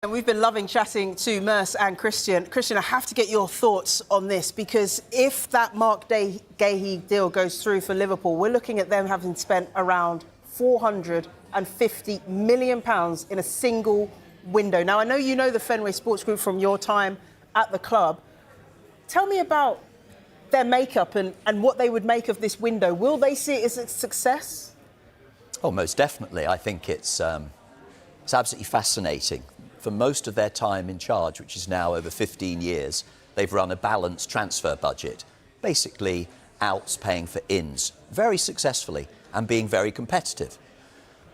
And we've been loving chatting to Merce and Christian. Christian, I have to get your thoughts on this, because if that Mark Gahey deal goes through for Liverpool, we're looking at them having spent around £450 million in a single window. Now, I know you know the Fenway Sports Group from your time at the club. Tell me about their makeup and what they would make of this window. Will they see it as a success? Oh, most definitely. I think it's absolutely fascinating. For most of their time in charge, which is now over 15 years, they've run a balanced transfer budget, basically outs paying for ins, very successfully and being very competitive.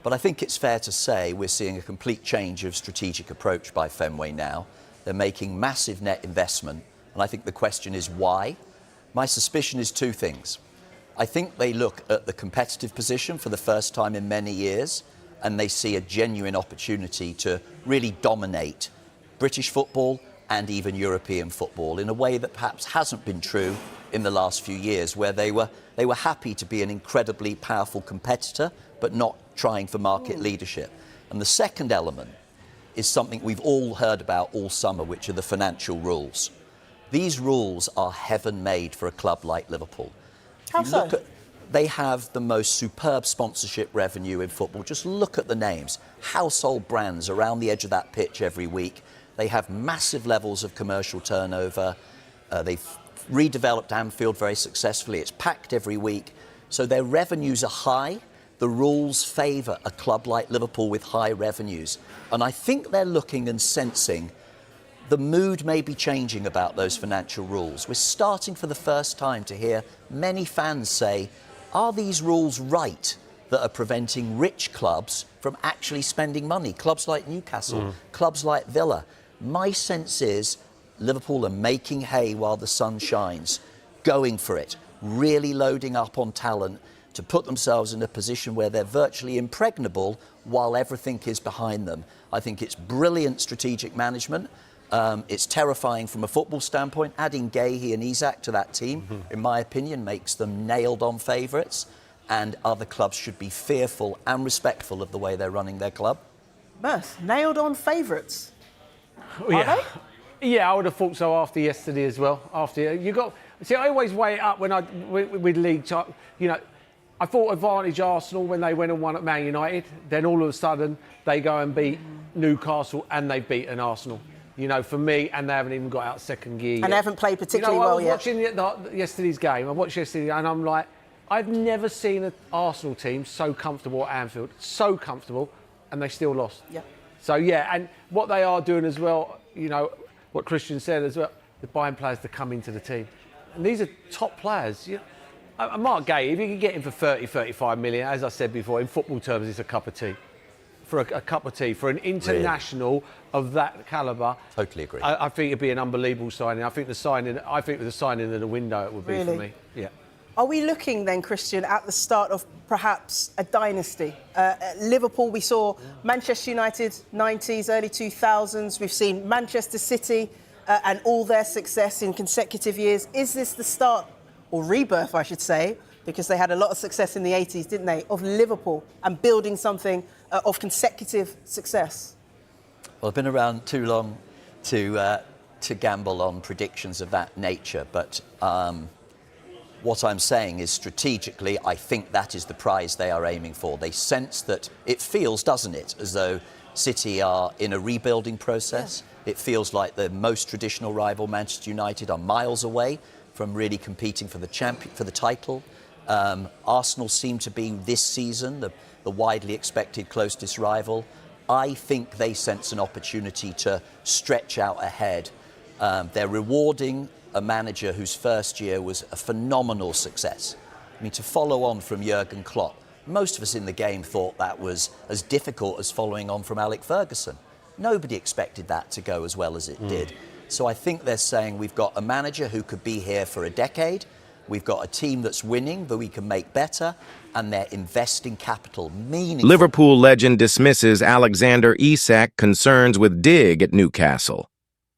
But I think it's fair to say we're seeing a complete change of strategic approach by Fenway now. They're making massive net investment, and I think the question is why? My suspicion is two things. I think they look at the competitive position for the first time in many years, and they see a genuine opportunity to really dominate British football and even European football in a way that perhaps hasn't been true in the last few years, where they were happy to be an incredibly powerful competitor but not trying for market leadership. And the second element is something we've all heard about all summer, which are the financial rules. These rules are heaven made for a club like Liverpool. How so? They have the most superb sponsorship revenue in football. Just look at the names. Household brands around the edge of that pitch every week. They have massive levels of commercial turnover. They've redeveloped Anfield very successfully. It's packed every week. So their revenues are high. The rules favour a club like Liverpool with high revenues. And I think they're looking and sensing the mood may be changing about those financial rules. We're starting for the first time to hear many fans say, are these rules right that are preventing rich clubs from actually spending money? Clubs like Newcastle, clubs like Villa. My sense is Liverpool are making hay while the sun shines, going for it, really loading up on talent to put themselves in a position where they're virtually impregnable while everything is behind them. I think it's brilliant strategic management. It's terrifying from a football standpoint. Adding Gahey and Isak to that team, in my opinion, makes them nailed-on favourites, and other clubs should be fearful and respectful of the way they're running their club. Merce, nailed-on favourites? Yeah. Are they? Yeah, I would have thought so after yesterday as well. I always weigh it up with league. I thought advantage Arsenal when they went and won at Man United. Then all of a sudden they go and beat Newcastle and they've beaten Arsenal. For me, and they haven't even got out second gear yet. And they haven't played particularly well yet. I was watching yesterday's game. I watched yesterday, and I'm like, I've never seen an Arsenal team so comfortable at Anfield, so comfortable, and they still lost. Yeah. So, yeah, and what they are doing as well, what Christian said as well, they're buying players to come into the team. And these are top players. Mark Gahey, if you can get him for 30, 35 million, as I said before, in football terms, it's a cup of tea. For a cup of tea, for an international of that calibre. Totally agree. I think it'd be an unbelievable signing. I think with the signing of the window, it would be for me. Yeah. Are we looking then, Christian, at the start of perhaps a dynasty? At Liverpool, we saw Manchester United, 90s, early 2000s. We've seen Manchester City and all their success in consecutive years. Is this the start, or rebirth, I should say, because they had a lot of success in the 80s, didn't they, of Liverpool and building something of consecutive success? Well, I've been around too long to gamble on predictions of that nature, but what I'm saying is strategically, I think that is the prize they are aiming for. They sense that it feels, doesn't it, as though City are in a rebuilding process. Yeah. It feels like the most traditional rival, Manchester United, are miles away from really competing for the title. Arsenal seem to be this season the widely expected closest rival. I think they sense an opportunity to stretch out ahead. They're rewarding a manager whose first year was a phenomenal success. I mean, to follow on from Jurgen Klopp, most of us in the game thought that was as difficult as following on from Alex Ferguson. Nobody expected that to go as well as it did. So I think they're saying we've got a manager who could be here for a decade. We've got a team that's winning, but we can make better, and they're investing capital, meaningful. Liverpool legend dismisses Alexander Isak concerns with dig at Newcastle.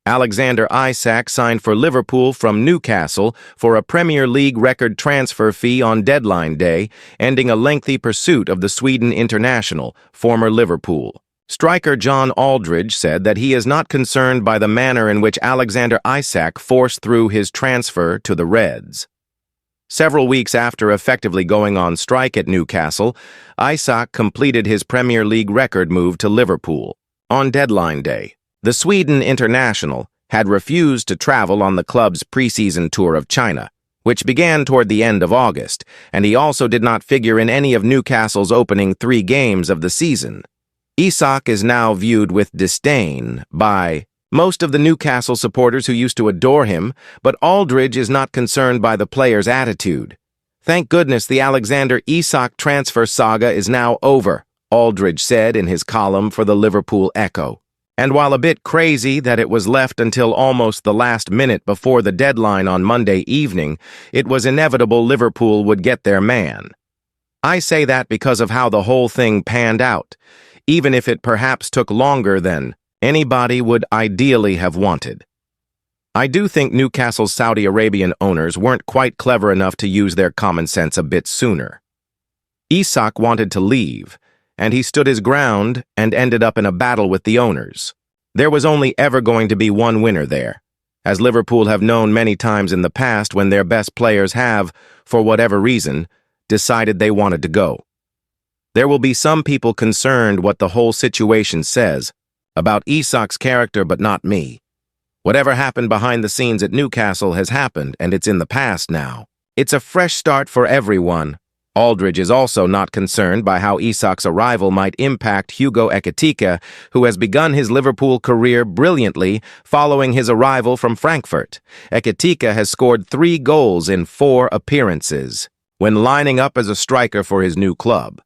Alexander Isak signed for Liverpool from Newcastle for a Premier League record transfer fee on deadline day, ending a lengthy pursuit of the Sweden international, former Liverpool. Striker John Aldridge said that he is not concerned by the manner in which Alexander Isak forced through his transfer to the Reds. Several weeks after effectively going on strike at Newcastle, Isak completed his Premier League record move to Liverpool. On deadline day, the Sweden international had refused to travel on the club's preseason tour of China, which began toward the end of August, and he also did not figure in any of Newcastle's opening 3 games of the season. Isak is now viewed with disdain by most of the Newcastle supporters who used to adore him, but Aldridge is not concerned by the player's attitude. "Thank goodness the Alexander Isak transfer saga is now over," Aldridge said in his column for the Liverpool Echo. And while a bit crazy that it was left until almost the last minute before the deadline on Monday evening, it was inevitable Liverpool would get their man. I say that because of how the whole thing panned out, even if it perhaps took longer than anybody would ideally have wanted. I do think Newcastle's Saudi Arabian owners weren't quite clever enough to use their common sense a bit sooner. Isak wanted to leave, and he stood his ground and ended up in a battle with the owners. There was only ever going to be one winner there, as Liverpool have known many times in the past when their best players have, for whatever reason, decided they wanted to go. There will be some people concerned what the whole situation says about Isak's character, but not me. Whatever happened behind the scenes at Newcastle has happened, and it's in the past now. It's a fresh start for everyone. Aldridge is also not concerned by how Isak's arrival might impact Hugo Ekitike, who has begun his Liverpool career brilliantly following his arrival from Frankfurt. Ekitike has scored 3 goals in 4 appearances when lining up as a striker for his new club.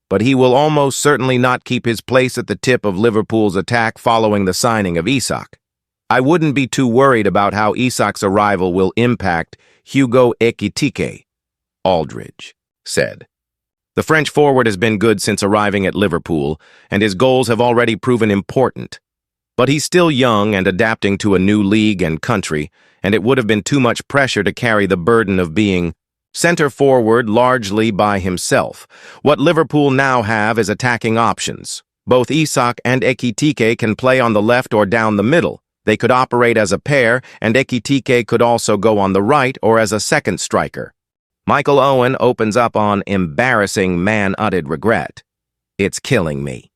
But he will almost certainly not keep his place at the tip of Liverpool's attack following the signing of Isak. I wouldn't be too worried about how Isak's arrival will impact Hugo Ekitike, Aldridge said. The French forward has been good since arriving at Liverpool, and his goals have already proven important. But he's still young and adapting to a new league and country, and it would have been too much pressure to carry the burden of being center forward largely by himself. What Liverpool now have is attacking options. Both Isak and Ekitike can play on the left or down the middle. They could operate as a pair, and Ekitike could also go on the right or as a second striker. Michael Owen opens up on embarrassing Man Utd regret. "It's killing me."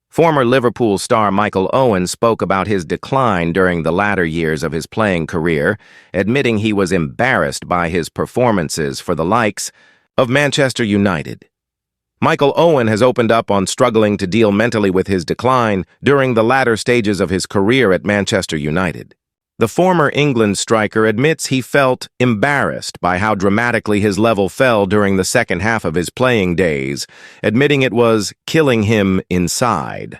Former Liverpool star Michael Owen spoke about his decline during the latter years of his playing career, admitting he was embarrassed by his performances for the likes of Manchester United. Michael Owen has opened up on struggling to deal mentally with his decline during the latter stages of his career at Manchester United. The former England striker admits he felt embarrassed by how dramatically his level fell during the second half of his playing days, admitting it was killing him inside.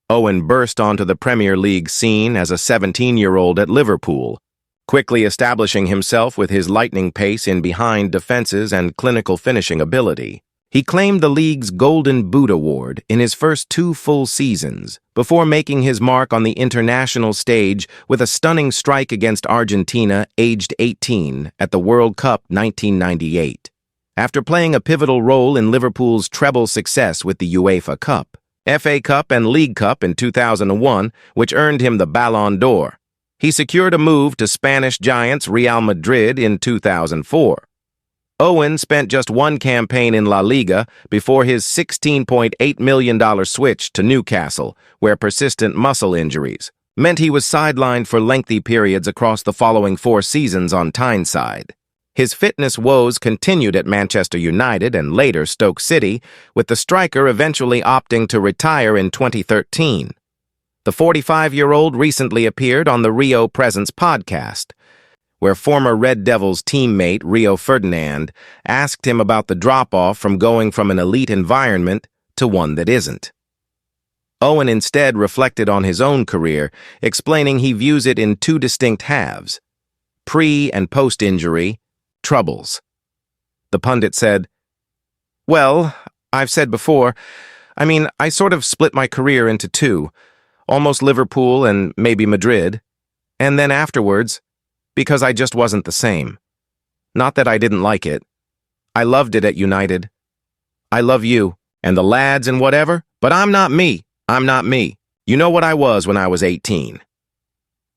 Owen burst onto the Premier League scene as a 17-year-old at Liverpool, quickly establishing himself with his lightning pace in behind defenses and clinical finishing ability. He claimed the league's Golden Boot Award in his first 2 full seasons, before making his mark on the international stage with a stunning strike against Argentina, aged 18, at the World Cup 1998. After playing a pivotal role in Liverpool's treble success with the UEFA Cup, FA Cup and League Cup in 2001, which earned him the Ballon d'Or, he secured a move to Spanish giants Real Madrid in 2004. Owen spent just 1 campaign in La Liga before his $16.8 million switch to Newcastle, where persistent muscle injuries meant he was sidelined for lengthy periods across the following 4 seasons on Tyneside. His fitness woes continued at Manchester United and later Stoke City, with the striker eventually opting to retire in 2013. The 45-year-old recently appeared on the Rio Presence podcast, where former Red Devils teammate Rio Ferdinand asked him about the drop-off from going from an elite environment to one that isn't. Owen instead reflected on his own career, explaining he views it in 2 distinct halves: pre- and post-injury troubles. The pundit said, "Well, I've said before, I sort of split my career into 2, almost Liverpool and maybe Madrid, and then afterwards, because I just wasn't the same. Not that I didn't like it. I loved it at United. I love you and the lads and whatever, but I'm not me. I'm not me. You know what I was when I was 18.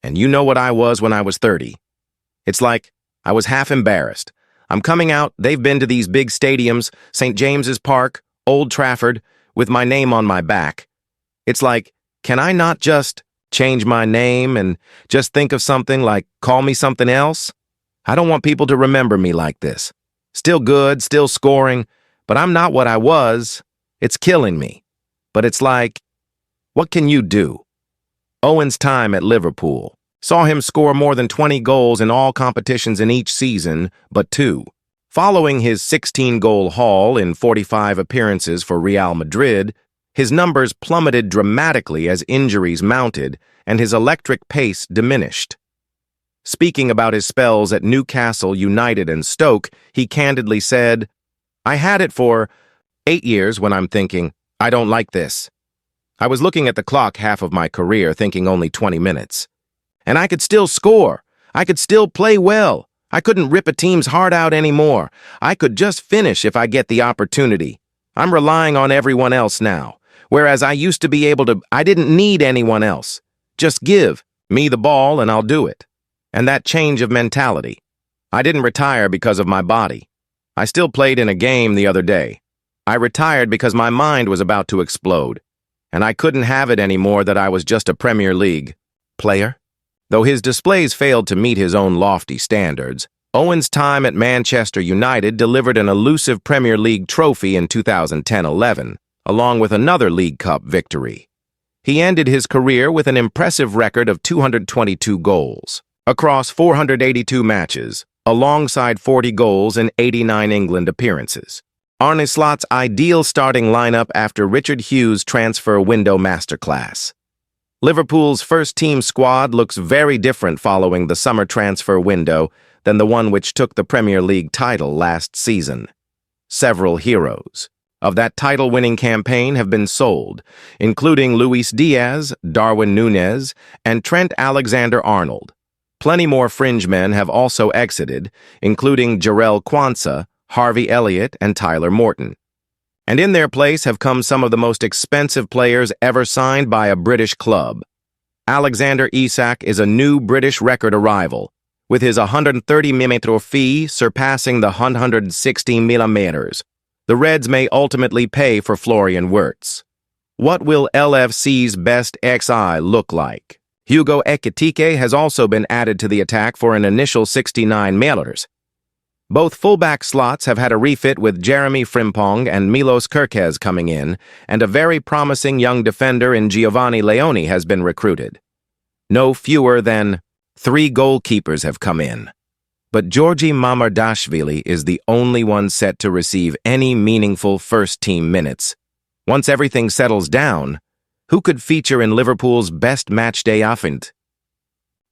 And you know what I was when I was 30. It's like I was half embarrassed. I'm coming out, they've been to these big stadiums, St. James's Park, Old Trafford, with my name on my back. It's like, can I not just change my name and just think of something like call me something else? I don't want people to remember me like this. Still good, still scoring, but I'm not what I was. It's killing me. But it's like, what can you do? Owen's time at Liverpool saw him score more than 20 goals in all competitions in each season, but 2. Following his 16-goal haul in 45 appearances for Real Madrid, his numbers plummeted dramatically as injuries mounted and his electric pace diminished. Speaking about his spells at Newcastle United and Stoke, he candidly said, "I had it for 8 years when I'm thinking, I don't like this. I was looking at the clock half of my career thinking only 20 minutes. And I could still score. I could still play well. I couldn't rip a team's heart out anymore. I could just finish if I get the opportunity. I'm relying on everyone else now. Whereas I used to be able to, I didn't need anyone else. Just give me the ball and I'll do it." And that change of mentality. I didn't retire because of my body. I still played in a game the other day. I retired because my mind was about to explode. And I couldn't have it anymore that I was just a Premier League player. Though his displays failed to meet his own lofty standards, Owen's time at Manchester United delivered an elusive Premier League trophy in 2010-11, along with another League Cup victory. He ended his career with an impressive record of 222 goals across 482 matches, alongside 40 goals in 89 England appearances. Arne Slot's ideal starting lineup after Richard Hughes' transfer window masterclass. Liverpool's first-team squad looks very different following the summer transfer window than the one which took the Premier League title last season. Several heroes of that title-winning campaign have been sold, including Luis Diaz, Darwin Núñez, and Trent Alexander-Arnold. Plenty more fringe men have also exited, including Jarell Quansah, Harvey Elliott, and Tyler Morton. And in their place have come some of the most expensive players ever signed by a British club. Alexander Isak is a new British record arrival, with his 130mm fee surpassing the 160mm. The Reds may ultimately pay for Florian Wirtz. What will LFC's best XI look like? Hugo Ekitike has also been added to the attack for an initial 69 millers. Both fullback slots have had a refit with Jeremy Frimpong and Milos Kerkez coming in, and a very promising young defender in Giovanni Leone has been recruited. No fewer than 3 goalkeepers have come in. But Georgi Mamardashvili is the only one set to receive any meaningful first-team minutes. Once everything settles down, who could feature in Liverpool's best matchday offense?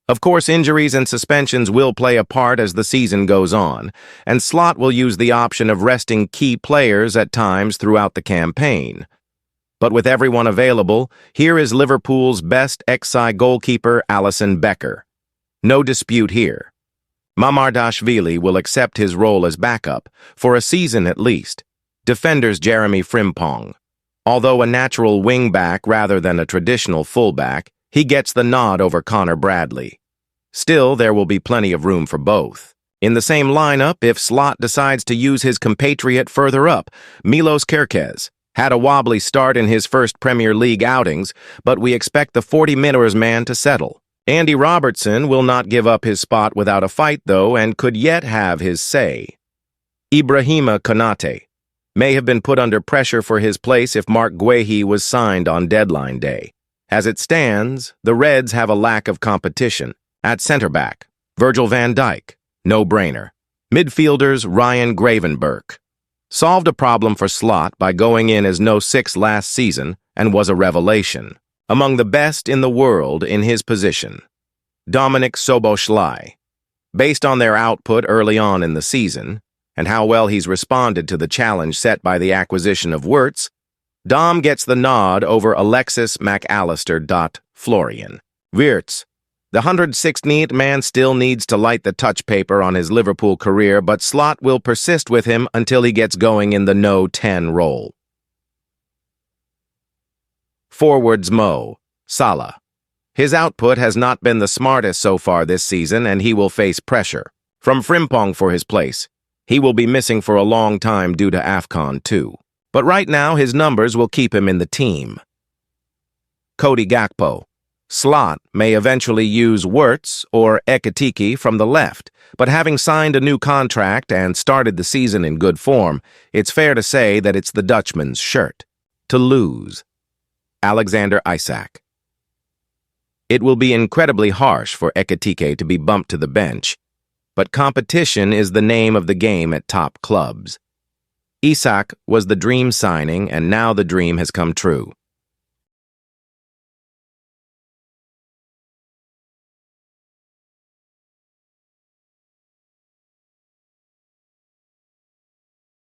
Of course, injuries and suspensions will play a part as the season goes on, and Slot will use the option of resting key players at times throughout the campaign. But with everyone available, here is Liverpool's best XI goalkeeper, Alisson Becker. No dispute here. Mamardashvili will accept his role as backup, for a season at least. Defenders Jeremy Frimpong. Although a natural wing-back rather than a traditional full-back, he gets the nod over Connor Bradley. Still, there will be plenty of room for both. In the same lineup, if Slot decides to use his compatriot further up, Milos Kerkez had a wobbly start in his first Premier League outings, but we expect the 40-millers man to settle. Andy Robertson will not give up his spot without a fight, though, and could yet have his say. Ibrahima Konate may have been put under pressure for his place if Mark Guehi was signed on deadline day. As it stands, the Reds have a lack of competition. At centre-back, Virgil van Dijk, no-brainer. Midfielders, Ryan Gravenberch. Solved a problem for Slot by going in as no 6 last season and was a revelation. Among the best in the world in his position. Dominic Szoboszlai. Based on their output early on in the season, and how well he's responded to the challenge set by the acquisition of Wirtz, Dom gets the nod over Alexis McAllister. Florian Wirtz. The 116th man still needs to light the touch paper on his Liverpool career, but Slot will persist with him until he gets going in the no 10 role. Forwards Mo Salah. His output has not been the smartest so far this season, and he will face pressure from Frimpong for his place. He will be missing for a long time due to AFCON too. But right now, his numbers will keep him in the team. Cody Gakpo. Slot may eventually use Wirtz or Ekitike from the left, but having signed a new contract and started the season in good form, it's fair to say that it's the Dutchman's shirt to lose. Alexander Isak. It will be incredibly harsh for Ekitike to be bumped to the bench, but competition is the name of the game at top clubs. Isak was the dream signing, and now the dream has come true.